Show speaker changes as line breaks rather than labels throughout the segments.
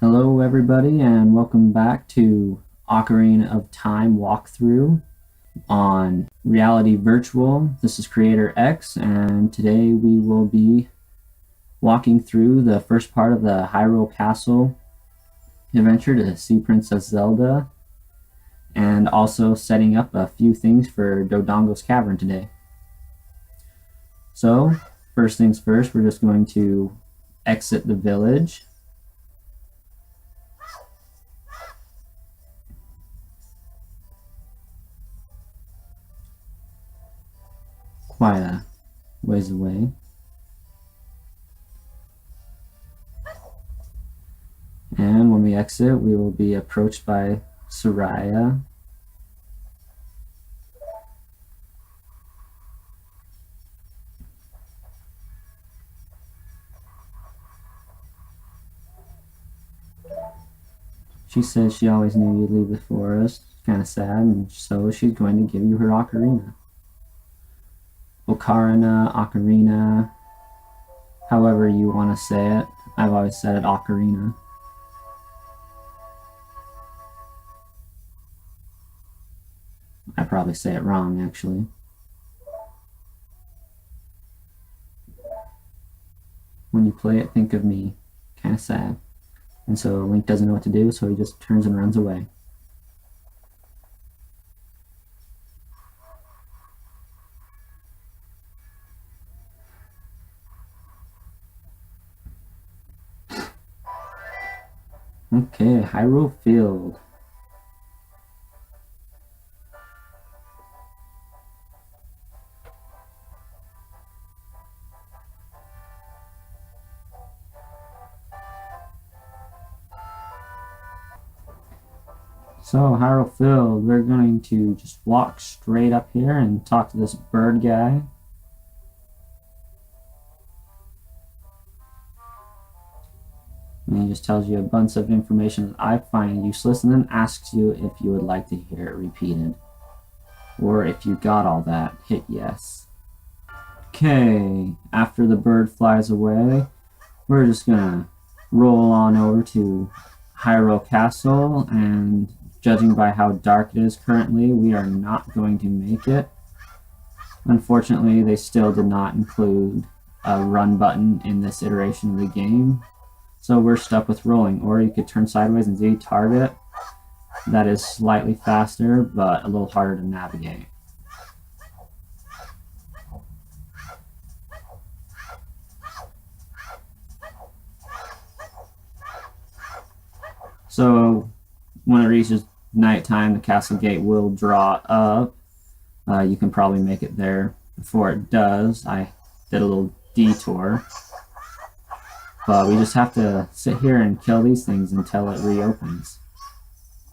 Hello everybody and welcome back to Ocarina of Time walkthrough on Reality Virtual. This is Creator X and today we will be walking through the first part of the Hyrule Castle adventure to see Princess Zelda and also setting up a few things for Dodongo's Cavern today. So first things first, we're just going to exit the village. Quite a ways away. And when we exit, we will be approached by Saria. She says she always knew you'd leave the forest. Kind of sad, and so she's going to give you her ocarina. Ocarina, however you want to say it. I've always said it ocarina. I probably say it wrong, actually. When you play it, think of me. Kind of sad. And so Link doesn't know what to do, so he just turns and runs away. Okay, Hyrule Field. So, Hyrule Field, we're going to just walk straight up here and talk to this bird guy. And he just tells you a bunch of information that I find useless and then asks you if you would like to hear it repeated. Or if you got all that, hit yes. Okay, after the bird flies away, we're just gonna roll on over to Hyrule Castle, and judging by how dark it is currently, we are not going to make it. Unfortunately, they still did not include a run button in this iteration of the game, so we're stuck with rolling. Or you could turn sideways and Z target. That is slightly faster, but a little harder to navigate. So when it reaches nighttime, the castle gate will draw up. You can probably make it there before it does. I did a little detour. But we just have to sit here and kill these things until it reopens.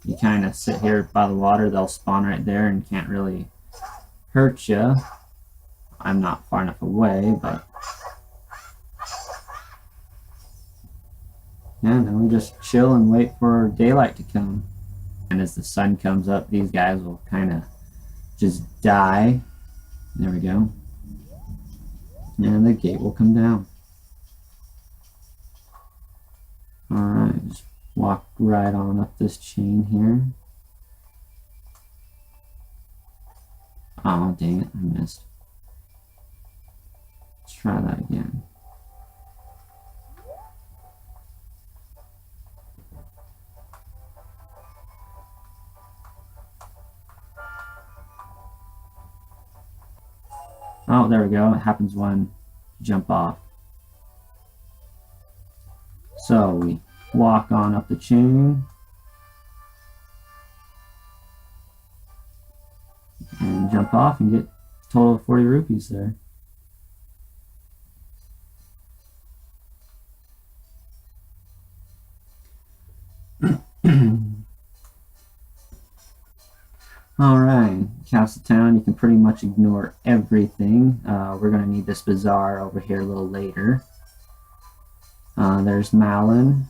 You kind of sit here by the water, they'll spawn right there and can't really hurt you. I'm not far enough away, but yeah, then we just chill and wait for daylight to come. And as the sun comes up, these guys will kind of just die. There we go. And the gate will come down. Alright, just walk right on up this chain here. Oh, dang it, I missed. Let's try that again. Oh, there we go. It happens when you jump off. So we walk on up the chain and jump off and get a total of 40 rupees there. Alright, Castle Town, you can pretty much ignore everything. We're going to need this bazaar over here a little later. There's Malin.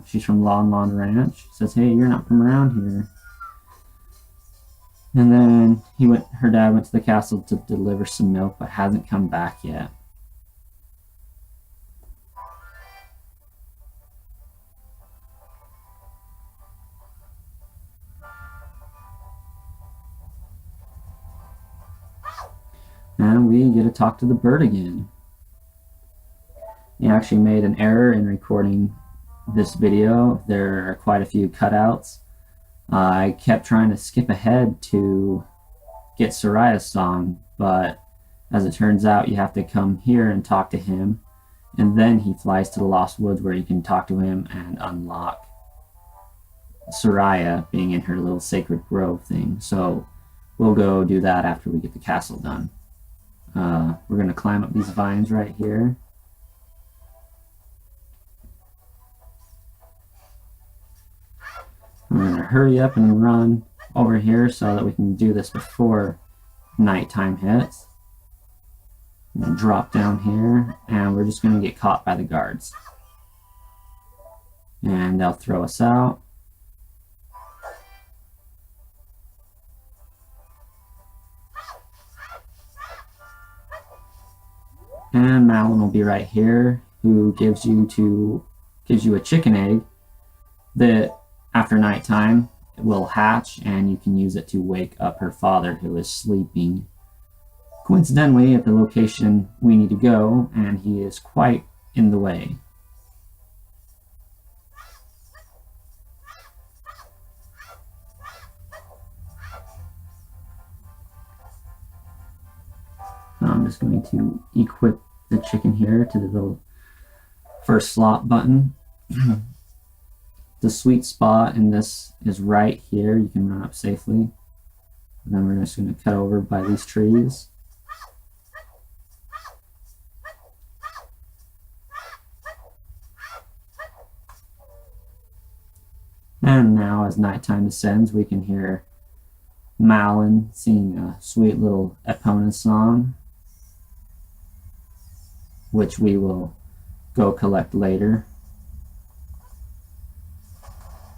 She's from Lon Lon Ranch. She says, hey, you're not from around here. And then her dad went to the castle to deliver some milk, but hasn't come back yet. And we get to talk to the bird again. You actually made an error in recording this video. There are quite a few cutouts. I kept trying to skip ahead to get Saria's song, but as it turns out, you have to come here and talk to him, and then he flies to the Lost Woods where you can talk to him and unlock Saria being in her little sacred grove thing. So we'll go do that after we get the castle done. We're going to climb up these vines right here. We're going to hurry up and run over here so that we can do this before nighttime hits. I'm going to drop down here, and we're just going to get caught by the guards. And they'll throw us out. And Malin will be right here, who gives you a chicken egg that after nighttime it will hatch, and you can use it to wake up her father, who is sleeping coincidentally at the location we need to go, and he is quite in the way. I'm just going to equip the chicken here to the little first slot button. The sweet spot in this is right here. You can run up safely. And then we're just going to cut over by these trees. And now as nighttime descends, we can hear Malin singing a sweet little Epona song, which we will go collect later.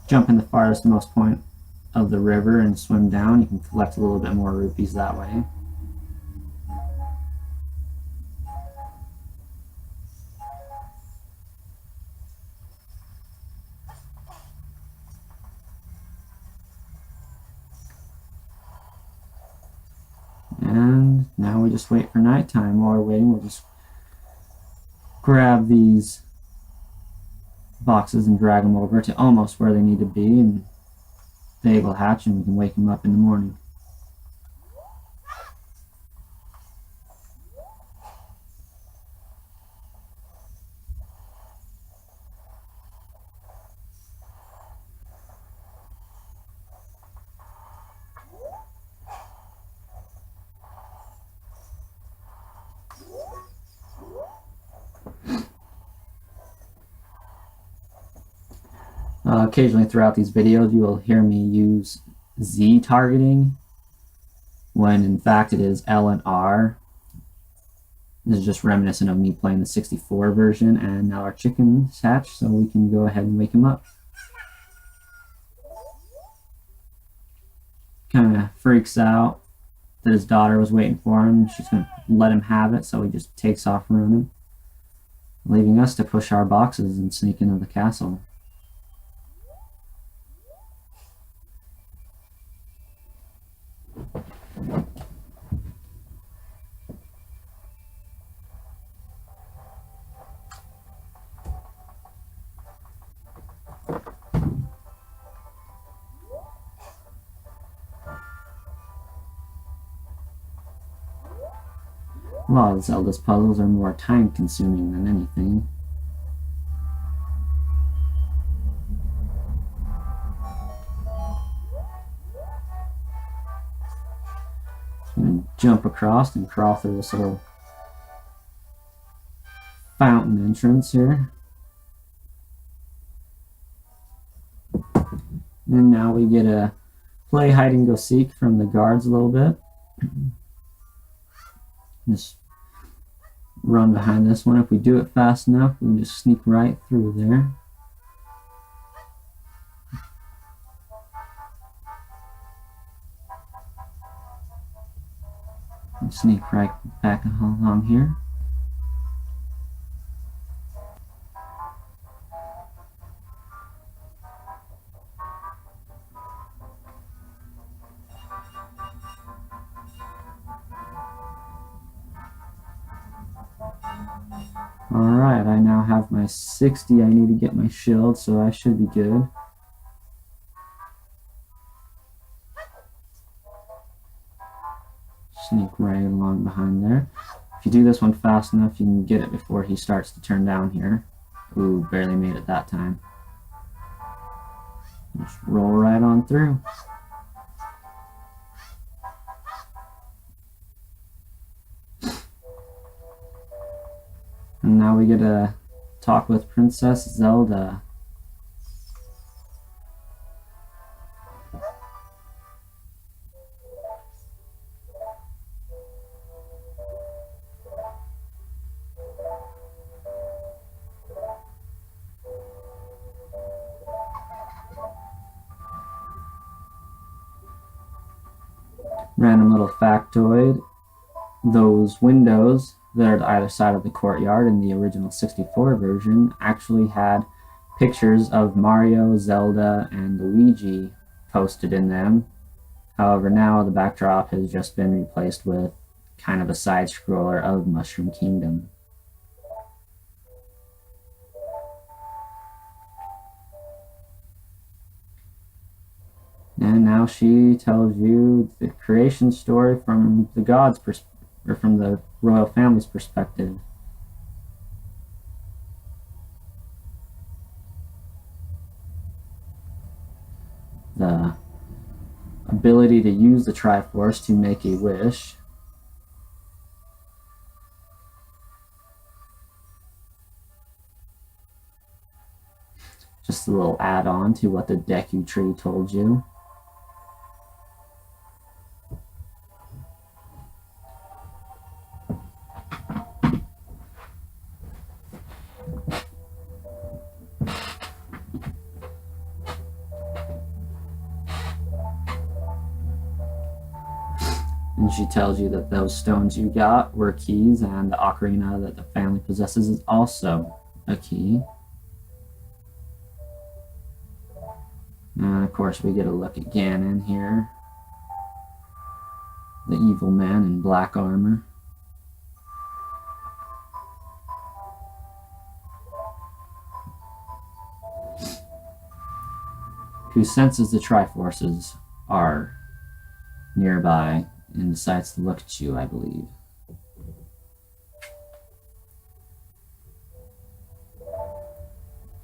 Jump in the farthest most point of the river and swim down. You can collect a little bit more rupees that way. And now we just wait for nighttime. While we're waiting, we'll just grab these boxes and drag them over to almost where they need to be, and they will hatch and we can wake them up in the morning. Occasionally throughout these videos you will hear me use Z targeting when in fact it is L and R. This is just reminiscent of me playing the 64 version, and now our chicken's hatched, so we can go ahead and wake him up. Kind of freaks out that his daughter was waiting for him. She's going to let him have it, so he just takes off running, leaving us to push our boxes and sneak into the castle. A lot of Zelda's puzzles are more time-consuming than anything. And jump across and crawl through this little fountain entrance here. And now we get to play hide and go seek from the guards a little bit. Just run behind this one. If we do it fast enough, we can just sneak right through there. And sneak right back along here. Alright, I now have my 60. I need to get my shield, so I should be good. Sneak right along behind there. If you do this one fast enough, you can get it before he starts to turn down here. Ooh, barely made it that time. Just roll right on through. And now we get to talk with Princess Zelda. Random little factoid. Those windows that are to either side of the courtyard in the original 64 version actually had pictures of Mario, Zelda, and Luigi posted in them. However, now the backdrop has just been replaced with kind of a side-scroller of Mushroom Kingdom. And now she tells you the creation story from the gods' or from the royal family's perspective. The ability to use the Triforce to make a wish. Just a little add-on to what the Deku Tree told you. And she tells you that those stones you got were keys, and the ocarina that the family possesses is also a key. And of course we get a look at Ganon here. The evil man in black armor. Who senses the Triforces are nearby and decides to look at you, I believe.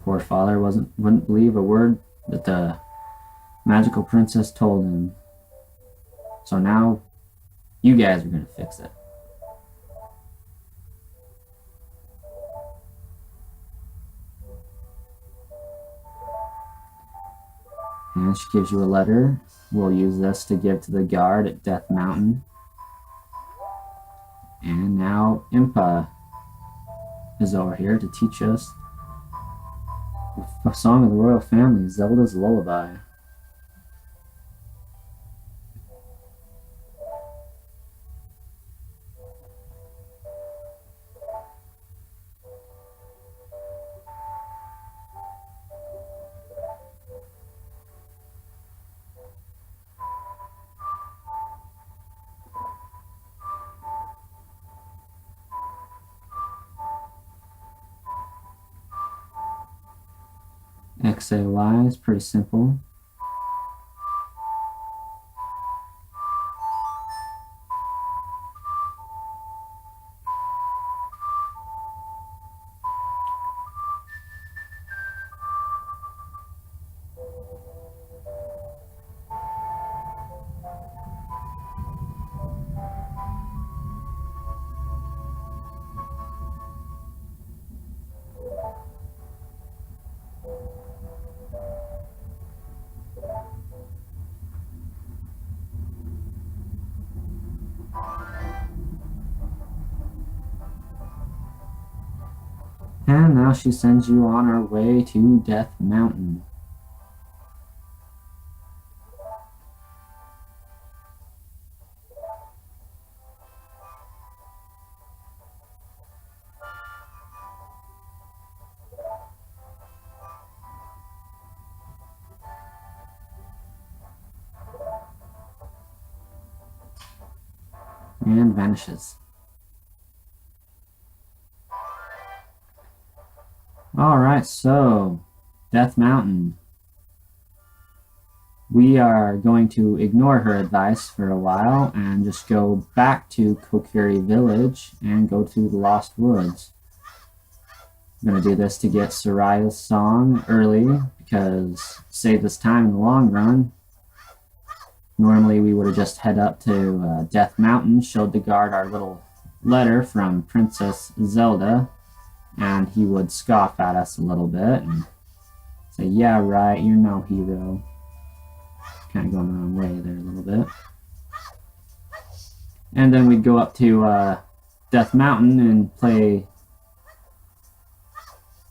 Poor father wouldn't believe a word that the magical princess told him. So now you guys are gonna fix it. And she gives you a letter. We'll use this to give to the guard at Death Mountain. And now Impa is over here to teach us a song of the royal family, Zelda's Lullaby. XAY is pretty simple. And now she sends you on her way to Death Mountain. And vanishes. Alright, so Death Mountain. We are going to ignore her advice for a while and just go back to Kokiri Village and go to the Lost Woods. I'm going to do this to get Saria's song early because save us time in the long run. Normally we would have just head up to Death Mountain, showed the guard our little letter from Princess Zelda, and he would scoff at us a little bit and say, yeah, right, you're no hero. Kind of going the wrong way there a little bit. And then we'd go up to Death Mountain and play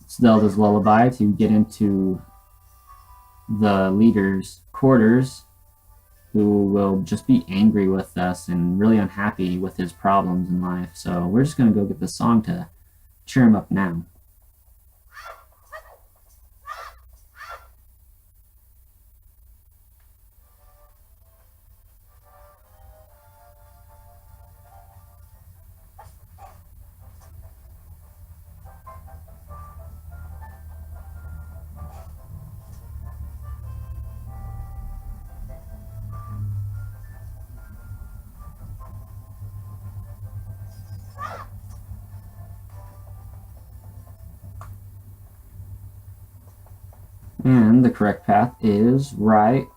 Zelda's Lullaby to get into the leader's quarters, who will just be angry with us and really unhappy with his problems in life. So we're just going to go get the song to cheer him up now. And the correct path is right.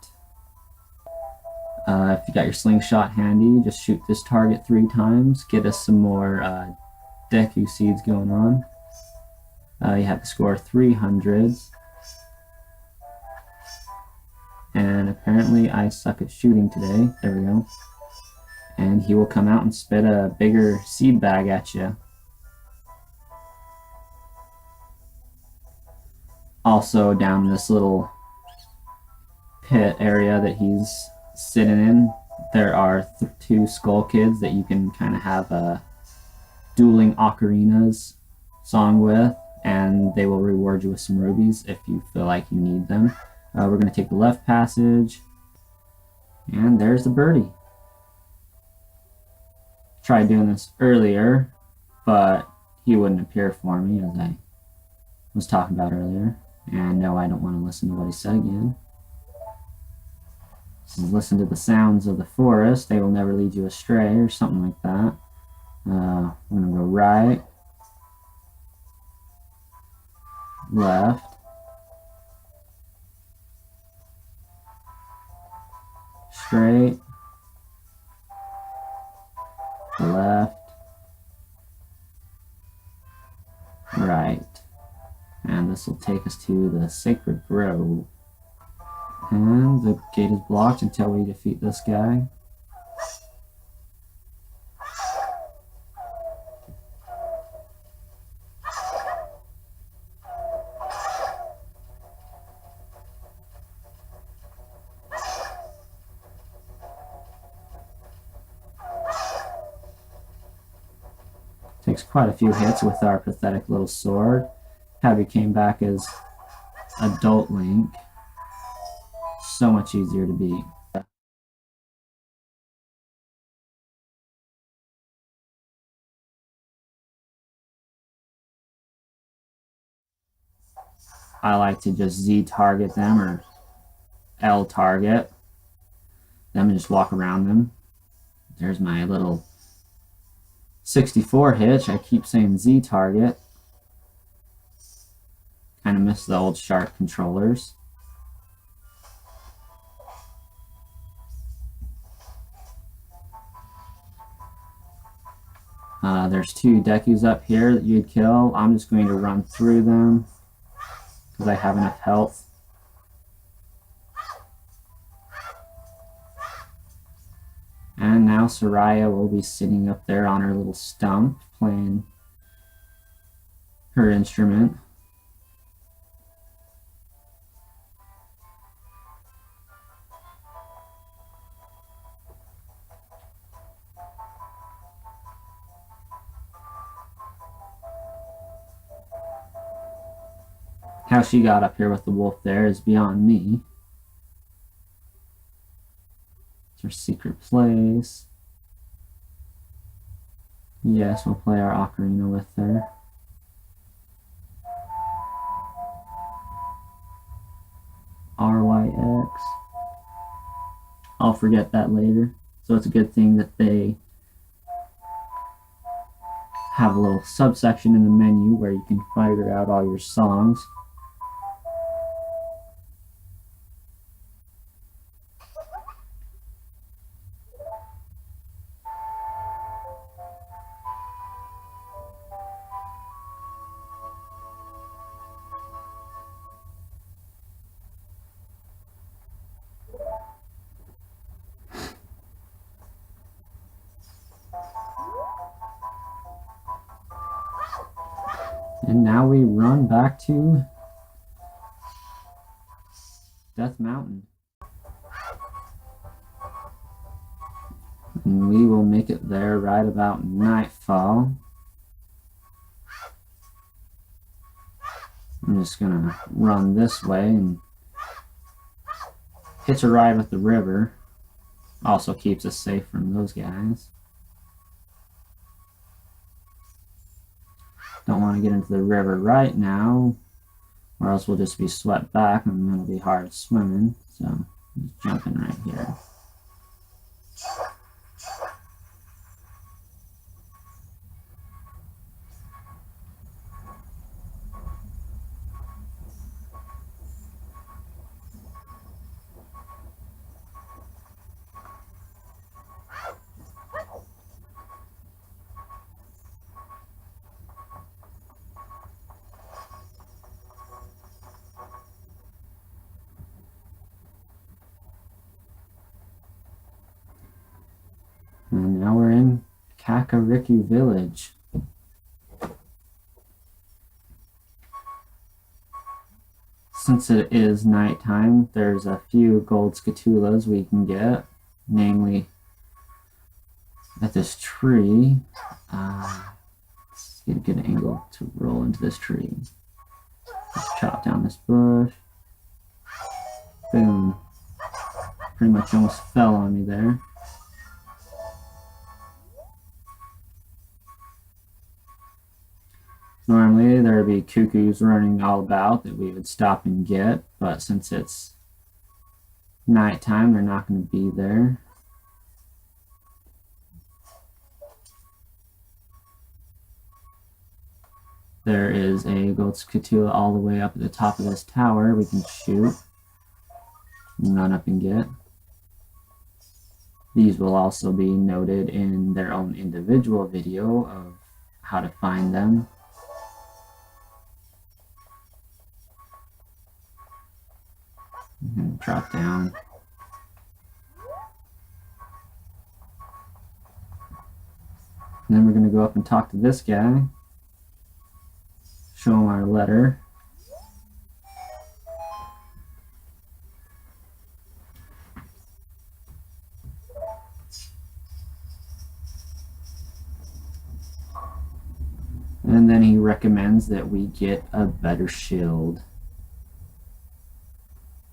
If you got your slingshot handy, just shoot this target 3 times. Get us some more Deku seeds going on. You have to score 300s. And apparently I suck at shooting today. There we go. And he will come out and spit a bigger seed bag at you. Also, down in this little pit area that he's sitting in, there are 2 skull kids that you can kind of have a dueling ocarinas song with, and they will reward you with some rubies if you feel like you need them. We're going to take the left passage, and there's the birdie. Tried doing this earlier, but he wouldn't appear for me, as I was talking about earlier. And no, I don't want to listen to what he said again. So listen to the sounds of the forest. They will never lead you astray, or something like that. I'm going to go right, left, straight, left, right. And this will take us to the Sacred Grove. And the gate is blocked until we defeat this guy. Takes quite a few hits with our pathetic little sword. Happy came back as adult Link. So much easier to beat. I like to just Z target them or L target them and just walk around them. There's my little 64 hitch. I keep saying Z target. Kind of miss the old sharp controllers. There's 2 Dekus up here that you'd kill. I'm just going to run through them because I have enough health. And now Saria will be sitting up there on her little stump playing her instrument. How she got up here with the wolf there is beyond me. It's her secret place. Yes, we'll play our ocarina with her. forget that later. So it's a good thing that they have a little subsection in the menu where you can figure out all your songs. And now we run back to Death Mountain. And we will make it there right about nightfall. I'm just gonna run this way and hitch a ride with the river. Also keeps us safe from those guys. Don't want to get into the river right now, or else we'll just be swept back and it'll be hard swimming. So I'm just jumping right here. And now we're in Kakariko Village. Since it is nighttime, there's a few gold scatulas we can get, namely at this tree. Let's get a good angle to roll into this tree. Just chop down this bush. Boom. Pretty much almost fell on me there. Normally there would be cuckoos running all about that we would stop and get, but since it's nighttime, they're not going to be there. There is a gold scatula all the way up at the top of this tower we can shoot and run up and get. These will also be noted in their own individual video of how to find them. I'm going to drop down. And then we're going to go up and talk to this guy. Show him our letter. And then he recommends that we get a better shield.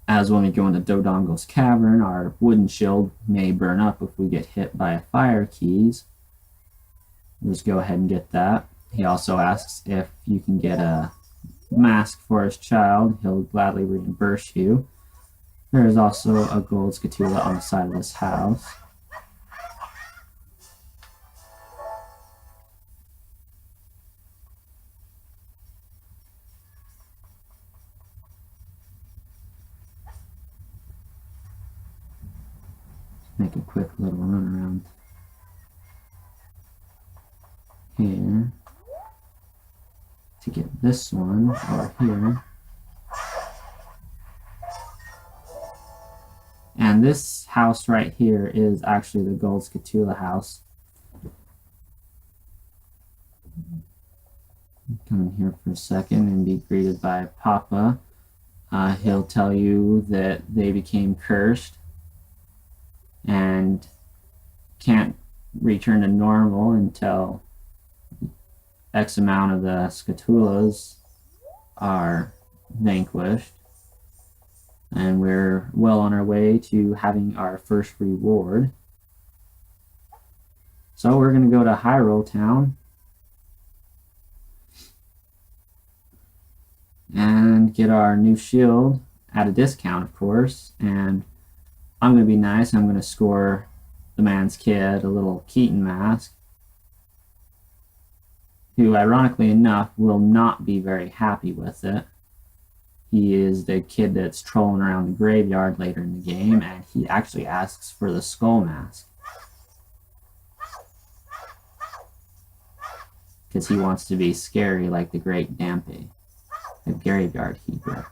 As when we go into Dodongo's Cavern, our wooden shield may burn up if we get hit by a fire keys. We'll just go ahead and get that. He also asks if you can get a mask for his child. He'll gladly reimburse you. There is also a gold scatula on the side of this house. Make a quick little run around here to get this one over here. And this house right here is actually the gold scatula house. Come in here for a second and be greeted by Papa. He'll tell you that they became cursed and can't return to normal until X amount of the scatulas are vanquished. And we're well on our way to having our first reward. So we're going to go to Hyrule Town and get our new shield at a discount, of course. And I'm going to be nice. I'm going to score the man's kid a little Keaton mask, who, ironically enough, will not be very happy with it. He is the kid that's trolling around the graveyard later in the game, and he actually asks for the skull mask. Because he wants to be scary like the great Dampe, the graveyard keeper.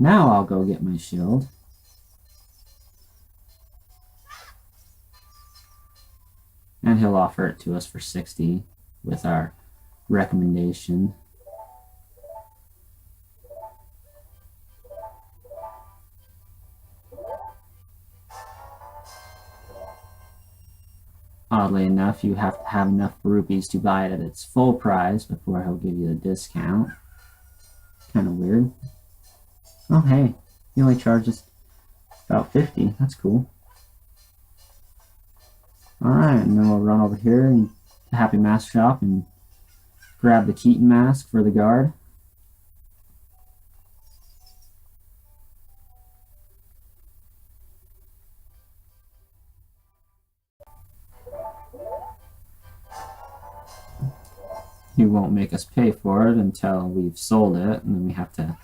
Now I'll go get my shield. And he'll offer it to us for 60 with our recommendation. Oddly enough, you have to have enough rupees to buy it at its full price before he'll give you the discount. Kind of weird. Oh, hey, he only charges about 50. That's cool. Alright, and then we'll run over here and the Happy Mask shop and grab the Keaton mask for the guard. He won't make us pay for it until we've sold it, and then we have to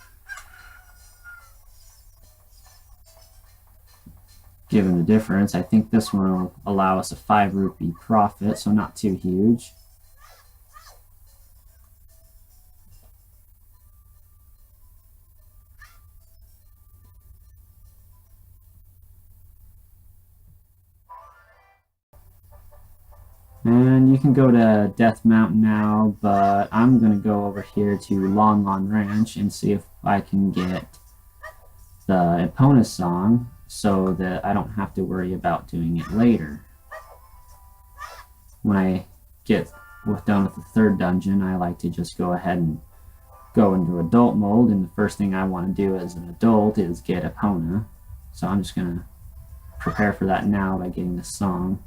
give him the difference. I think this one will allow us a 5 rupee profit, so not too huge. And you can go to Death Mountain now, but I'm going to go over here to Lon Lon Ranch and see if I can get the Epona song so that I don't have to worry about doing it later. When I get done with the 3rd dungeon, I like to just go ahead and go into adult mode, and the first thing I want to do as an adult is get Epona. So I'm just going to prepare for that now by getting this song.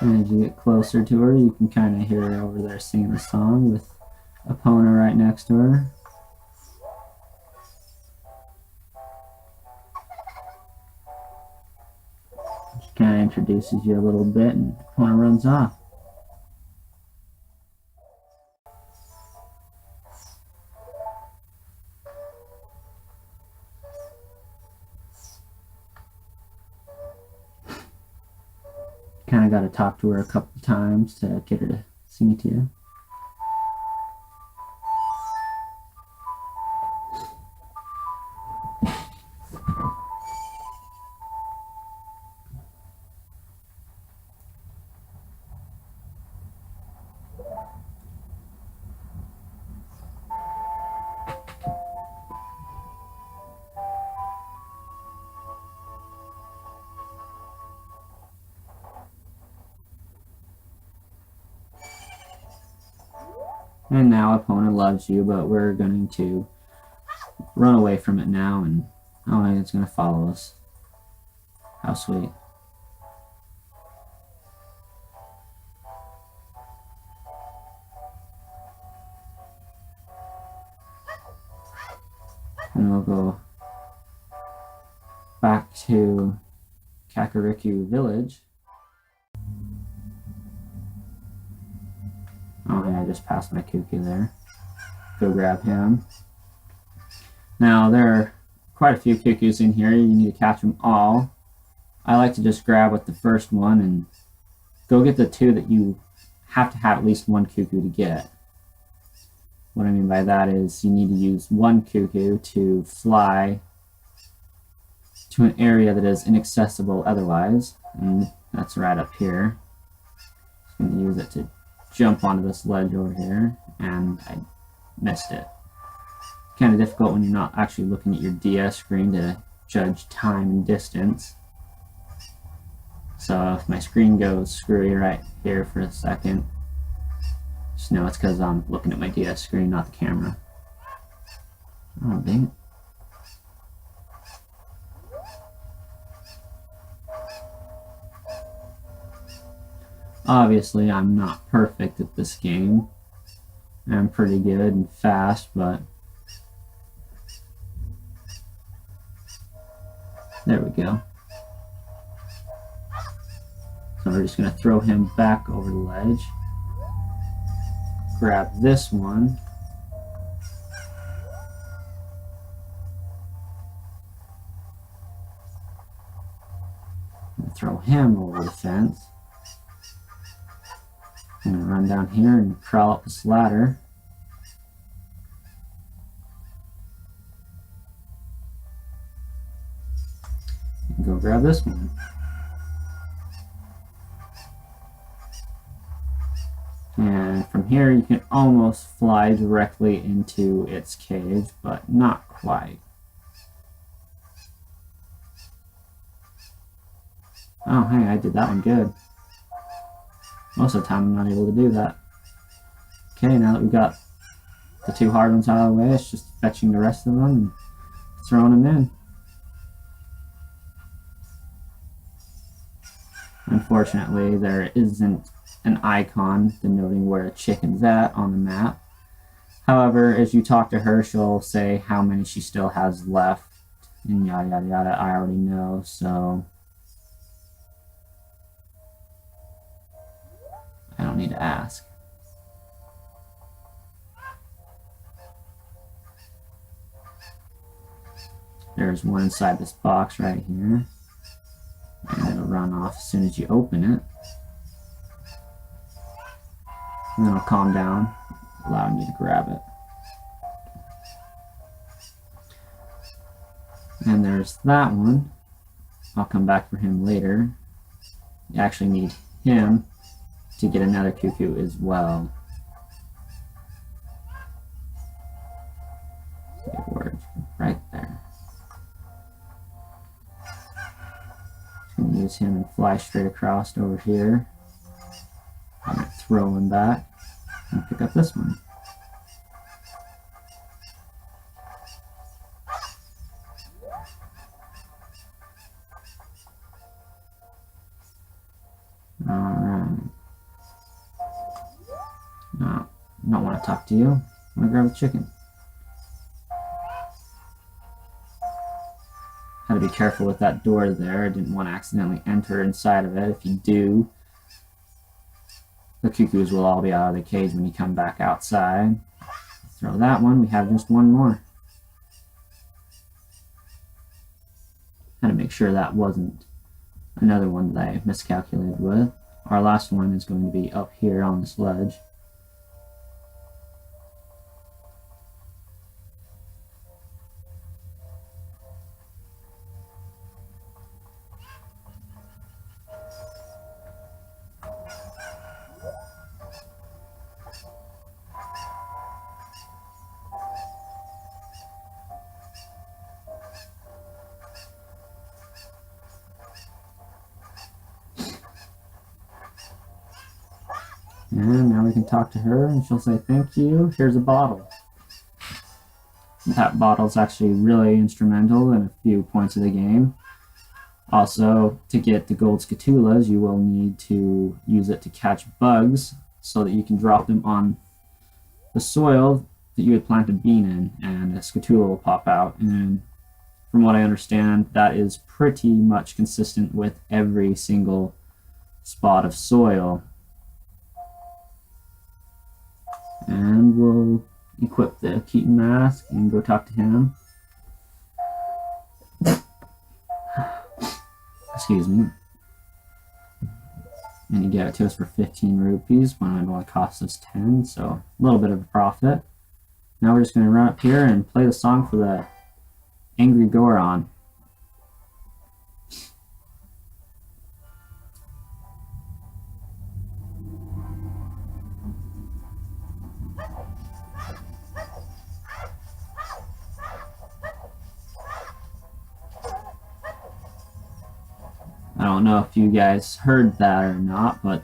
And as you get closer to her, you can kind of hear her over there singing the song with Epona right next to her. She kind of introduces you a little bit, and Epona runs off. Kind of got to talk to her a couple of times to get her to sing it to you. And now Epona loves you, but we're going to run away from it now, and oh, it's going to follow us. How sweet. And we'll go back to Kakariko Village. Oh, yeah, I just passed my Cucco there. Go grab him. Now, there are quite a few Cuccos in here. You need to catch them all. I like to just grab with the first one and go get the 2 that you have to have at least 1 Cucco to get. What I mean by that is you need to use one Cuckoo to fly to an area that is inaccessible otherwise, and that's right up here. I'm going to use it to jump onto this ledge over here, and I missed it. Kind of difficult when you're not actually looking at your DS screen to judge time and distance. So if my screen goes screwy right here for a second, just know it's because I'm looking at my DS screen, not the camera. Oh, dang it. Obviously, I'm not perfect at this game. I'm pretty good and fast, but there we go. So we're just going to throw him back over the ledge. Grab this one. And throw him over the fence. I'm going to run down here and crawl up this ladder. And go grab this one. And from here you can almost fly directly into its cage, but not quite. Oh, hey, I did that one good. Most of the time I'm not able to do that. Okay, now that we've got the two hard ones out of the way, it's just fetching the rest of them and throwing them in. Unfortunately, there isn't an icon denoting where a chicken's at on the map. However, as you talk to her, she'll say how many she still has left, and yada yada yada. I already know, so I don't need to ask. There's one inside this box right here, and it'll run off as soon as you open it. And then it'll calm down, allowing you to grab it. And there's that one. I'll come back for him later. You actually need him to get another Cuckoo as well. Good word, right there. Just gonna use him and fly straight across over here. I'm gonna throw him back and pick up this one. Alright. No, I don't want to talk to you. I want to grab a chicken. Had to be careful with that door there. I didn't want to accidentally enter inside of it. If you do, the Cuckoos will all be out of the cage when you come back outside. Throw that one. We have just one more. Had to make sure that wasn't another one that I miscalculated with. Our last one is going to be up here on this ledge. And now we can talk to her and she'll say, thank you, here's a bottle. That bottle's actually really instrumental in a few points of the game. Also, to get the gold Scatulas, you will need to use it to catch bugs so that you can drop them on the soil that you had planted a bean in, and a Scatula will pop out. And from what I understand, that is pretty much consistent with every single spot of soil. And we'll equip the Keaton mask and go talk to him. Excuse me. And he gave it to us for 15 rupees when it only cost us 10, so a little bit of a profit. Now we're just going to run up here and play the song for the angry Goron. I don't know if you guys heard that or not, but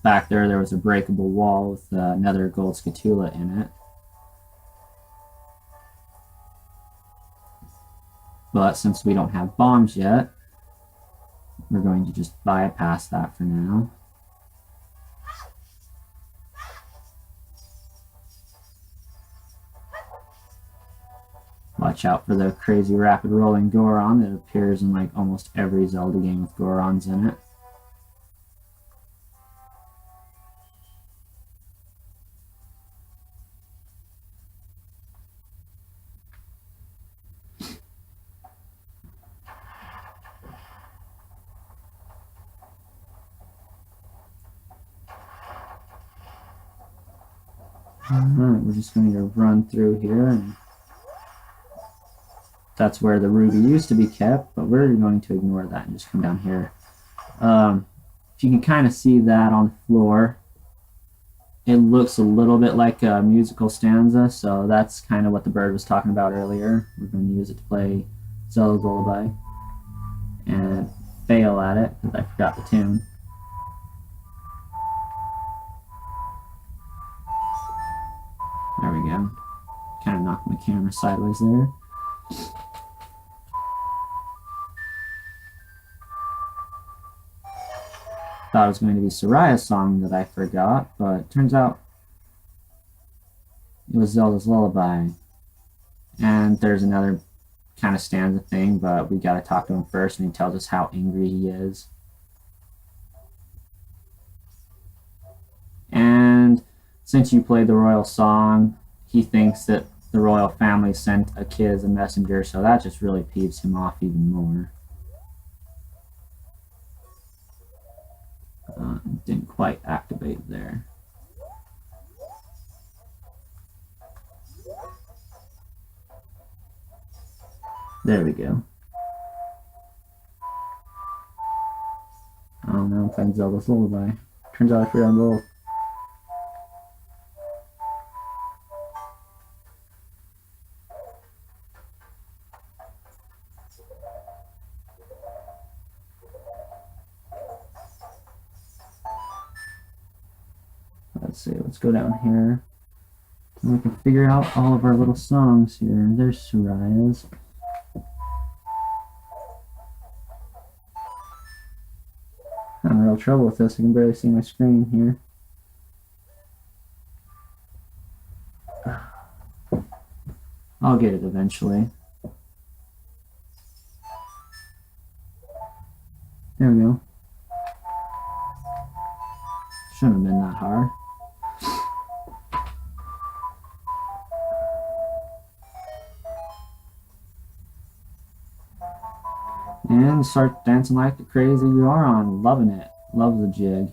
back there was a breakable wall with another gold scatula in it. But since we don't have bombs yet, we're going to just bypass that for now. Watch out for the crazy rapid rolling Goron that appears in like almost every Zelda game with Gorons in it. Alright, we're just going to run through here, and that's where the ruby used to be kept, but we're going to ignore that and just come down here. If you can kind of see that on the floor, it looks a little bit like a musical stanza, so that's kind of what the bird was talking about earlier. We're going to use it to play Zelda's Lullaby and fail at it because I forgot the tune. There we go. Kind of knocked my camera sideways there. Thought it was going to be Saria's song that I forgot, but it turns out it was Zelda's Lullaby. And there's another kind of stanza thing, but we gotta talk to him first, and he tells us how angry he is. And since you played the royal song, he thinks that the royal family sent a kid as a messenger, so that just really peeves him off even more. Didn't quite activate there. There we go. Oh, now I'm playing Zelda's Lullaby. Turns out I forgot both. Let's see, let's go down here. And we can figure out all of our little songs here. There's Saria's. I'm in real trouble with this. I can barely see my screen here. I'll get it eventually. There we go. Shouldn't have been that hard. And start dancing like the crazy you are on. Loving it. Love the jig.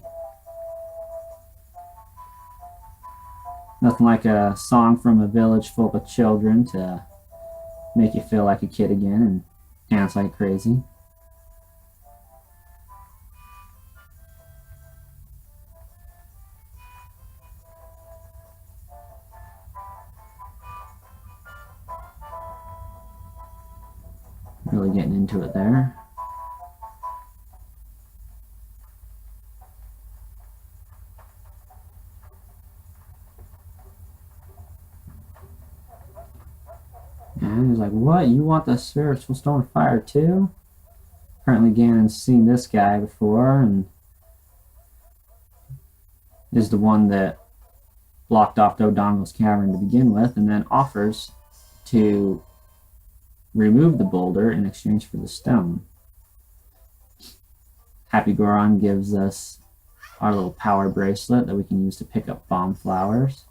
Nothing like a song from a village full of children to make you feel like a kid again and dance like crazy. Really getting into it there. And he's like, what? You want the spiritual stone of fire too? Apparently Ganon's seen this guy before and is the one that blocked off Dodongo's cavern to begin with, and then offers to remove the boulder in exchange for the stone. Happy Goron gives us our little power bracelet that we can use to pick up bomb flowers.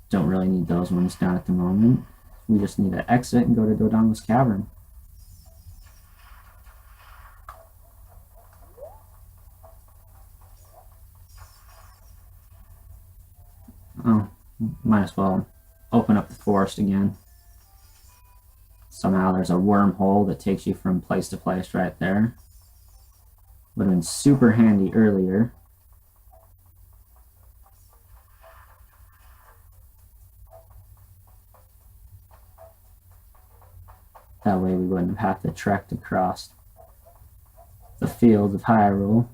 Don't really need those ones down at the moment. We just need to exit and go to Dodongo's cavern. Oh, Might as well open up the forest again. Somehow there's a wormhole that takes you from place to place right there. Would have been super handy earlier. That way we wouldn't have to trek across the fields of Hyrule.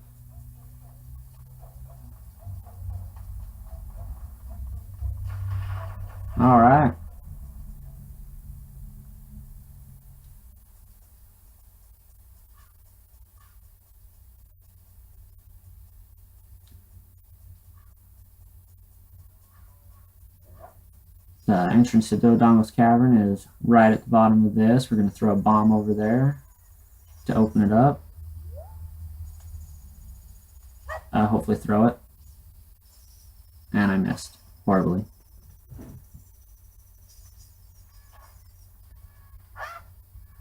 Alright. The entrance to Dodongo's Cavern is right at the bottom of this. We're going to throw a bomb over there to open it up. Hopefully throw it. And I missed horribly.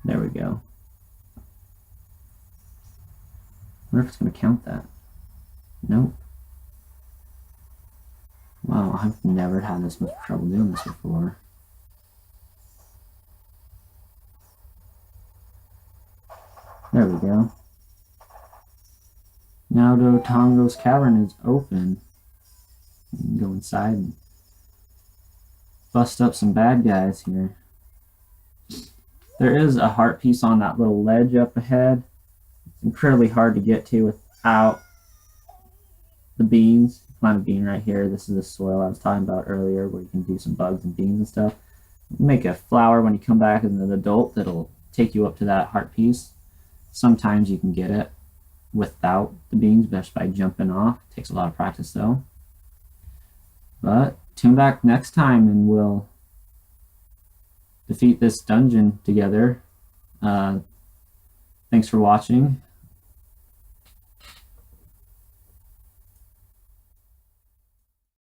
There we go. I wonder if it's going to count that. Nope. Wow, I've never had this much trouble doing this before. There we go. Now Dodongo's Cavern is open. You can go inside and bust up some bad guys here. There is a heart piece on that little ledge up ahead. It's incredibly hard to get to without the beans. Climb a bean right here. This is the soil I was talking about earlier where you can do some bugs and beans and stuff. Make a flower when you come back as an adult that'll take you up to that heart piece. Sometimes you can get it without the beans just by jumping off. It takes a lot of practice though. But tune back next time and we'll defeat this dungeon together. Thanks for watching.